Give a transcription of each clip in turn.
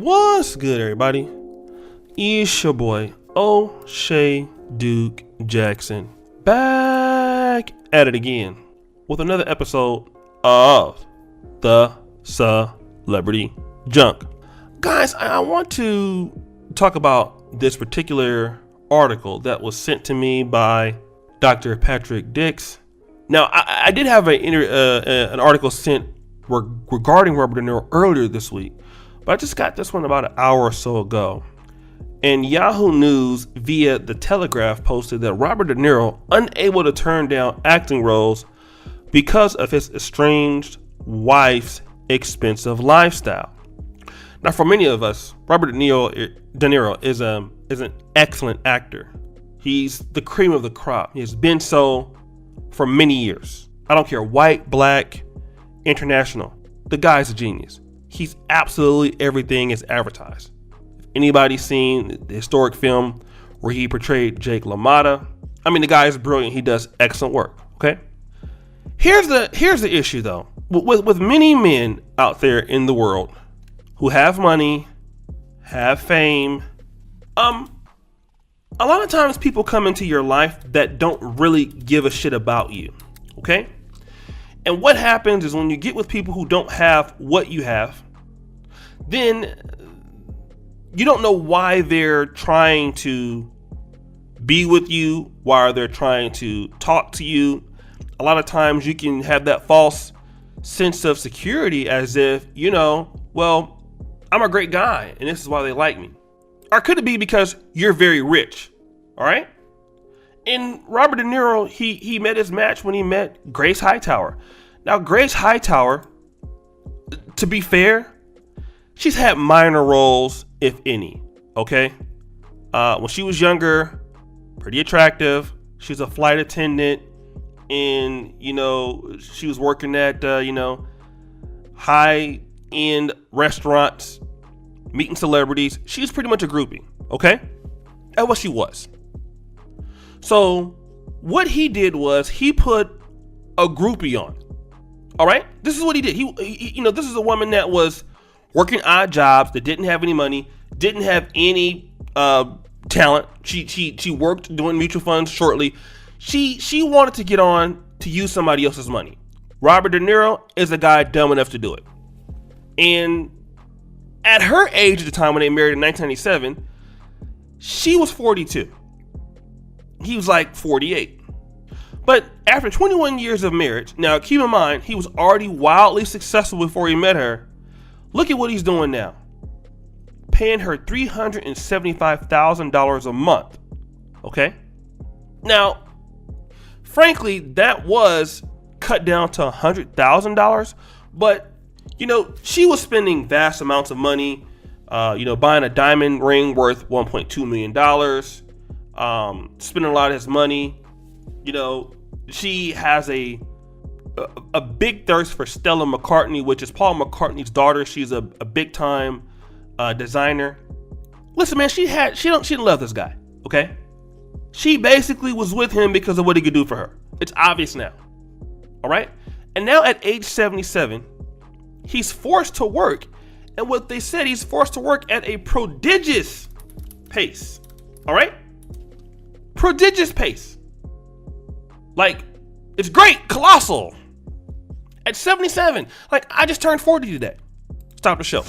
What's good, everybody? It's your boy O'Shea Duke Jackson, back at it again with another episode of the Celebrity Junk. Guys, I want to talk about this particular article that was sent to me by Dr. Patrick Dix. Now, I did have an article sent regarding Robert De Niro earlier this week, but I just got this one about an hour or so ago. And Yahoo News via The Telegraph posted that Robert De Niro unable to turn down acting roles because of his estranged wife's expensive lifestyle. Now, for many of us, Robert De Niro is an excellent actor. He's the cream of the crop. He has been so for many years. I don't care, white, black, international. The guy's a genius. He's absolutely everything is advertised. If anybody's seen the historic film where he portrayed Jake LaMotta, I mean, the guy is brilliant. He does excellent work. Okay. Here's the issue though. With many men out there in the world who have money, have fame, a lot of times people come into your life that don't really give a shit about you. Okay. And what happens is when you get with people who don't have what you have, then you don't know why they're trying to be with you, why they're trying to talk to you. A lot of times you can have that false sense of security as if, well, I'm a great guy and this is why they like me. Or could it be because you're very rich? All right. And Robert De Niro, he met his match when he met Grace Hightower. Now, Grace Hightower, to be fair, she's had minor roles, if any. Okay. When she was younger, pretty attractive. She's a flight attendant and, she was working at, high end restaurants, meeting celebrities. She's pretty much a groupie. Okay. That's what she was. So what he did was he put a groupie on. All right. This is what he did. He this is a woman that was working odd jobs, that didn't have any money, didn't have any talent. She worked doing mutual funds shortly. She wanted to get on to use somebody else's money. Robert De Niro is a guy dumb enough to do it. And at her age at the time when they married in 1997, she was 42. He was like 48. But after 21 years of marriage, now keep in mind, he was already wildly successful before he met her. Look at what he's doing now. Paying her $375,000 a month. Okay? Now, frankly, that was cut down to $100,000. But, she was spending vast amounts of money, buying a diamond ring worth $1.2 million. Spending a lot of his money. She has a big thirst for Stella McCartney, which is Paul McCartney's daughter. She's a big time designer. Listen, man, she didn't love this guy. Okay, she basically was with him because of what he could do for her. It's obvious now. All right, and now at age 77, he's forced to work, and what they said, he's forced to work at a prodigious pace. All right, prodigious pace. Like, it's great, colossal. At 77, like, I just turned 40 today. Stop the show.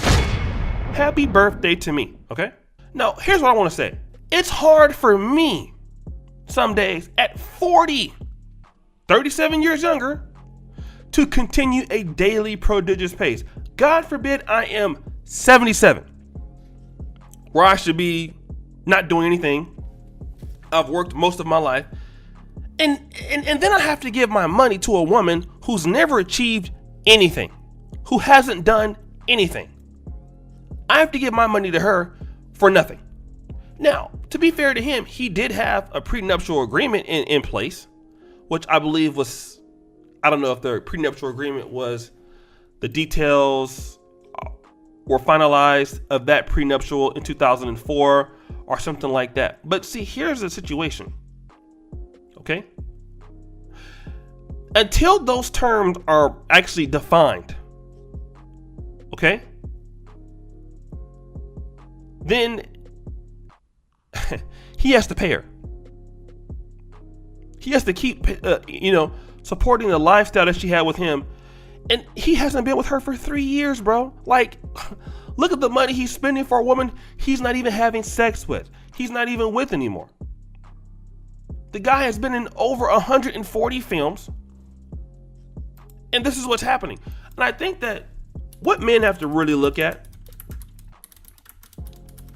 Happy birthday to me, okay? Now, here's what I want to say. It's hard for me some days at 40, 37 years younger, to continue a daily prodigious pace. God forbid I am 77, where I should be not doing anything. I've worked most of my life. And then I have to give my money to a woman who's never achieved anything, who hasn't done anything. I have to give my money to her for nothing. Now, to be fair to him, he did have a prenuptial agreement in place, which I believe was, I don't know if the prenuptial agreement was, the details were finalized of that prenuptial in 2004 or something like that. But see, here's the situation. Okay? Until those terms are actually defined, okay? then he has to pay her. He has to keep, supporting the lifestyle that she had with him. And he hasn't been with her for 3 years, bro. Like, look at the money he's spending for a woman he's not even having sex with. He's not even with anymore. The guy has been in over 140 films. And this is what's happening. And I think that what men have to really look at,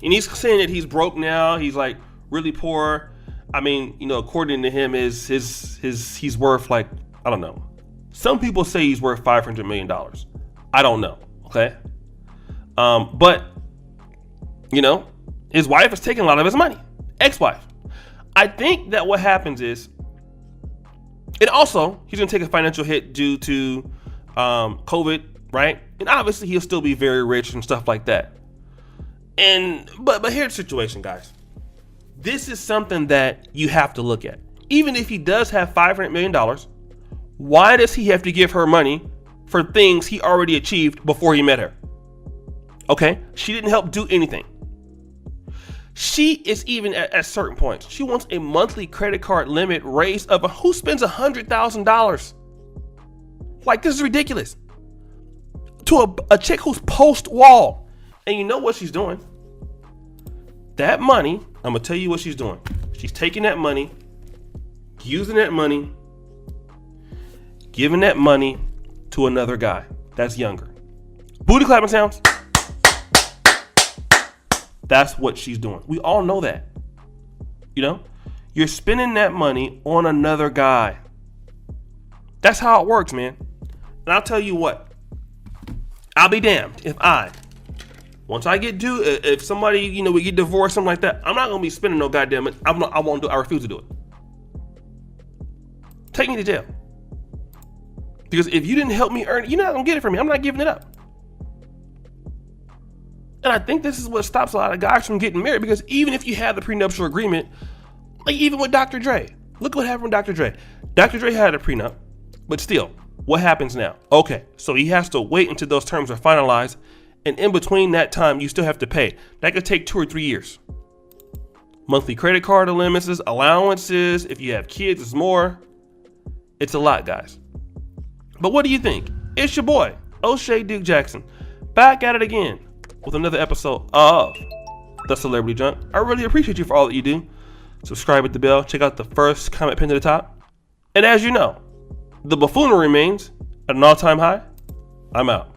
and he's saying that he's broke now, he's like really poor. I mean, according to him, he's worth like, I don't know. Some people say he's worth $500 million. I don't know. Okay. But his wife is taking a lot of his money. Ex-wife. I think that what happens is, and also he's going to take a financial hit due to COVID, right? And obviously he'll still be very rich and stuff like that. But here's the situation, guys. This is something that you have to look at. Even if he does have $500 million, why does he have to give her money for things he already achieved before he met her? Okay, she didn't help do anything. She is even at certain points, she wants a monthly credit card limit raised of who spends $100,000? Like, this is ridiculous. To a chick who's post wall. And you know what she's doing? That money, I'm gonna tell you what she's doing. She's taking that money, using that money, giving that money to another guy that's younger. Booty clapping sounds. That's what she's doing. We all know that. You're spending that money on another guy. That's how it works, man. And I'll tell you what. I'll be damned if once I get due, if somebody, we get divorced, something like that, I'm not going to be spending no goddamn it. I won't do it. I refuse to do it. Take me to jail. Because if you didn't help me earn it, you're not going to get it from me. I'm not giving it up. And I think this is what stops a lot of guys from getting married, because even if you have the prenuptial agreement, like even with Dr. Dre, look what happened with Dr. Dre. Dr. Dre had a prenup, but still, what happens now? Okay, so he has to wait until those terms are finalized. And in between that time, you still have to pay. That could take 2 or 3 years. Monthly credit card limits, allowances. If you have kids, it's more. It's a lot, guys. But what do you think? It's your boy, O'Shea Duke Jackson, back at it again with another episode of The Celebrity Junk. I really appreciate you for all that you do. Subscribe with the bell. Check out the first comment pinned to the top. And as you know, the buffoonery remains at an all-time high. I'm out.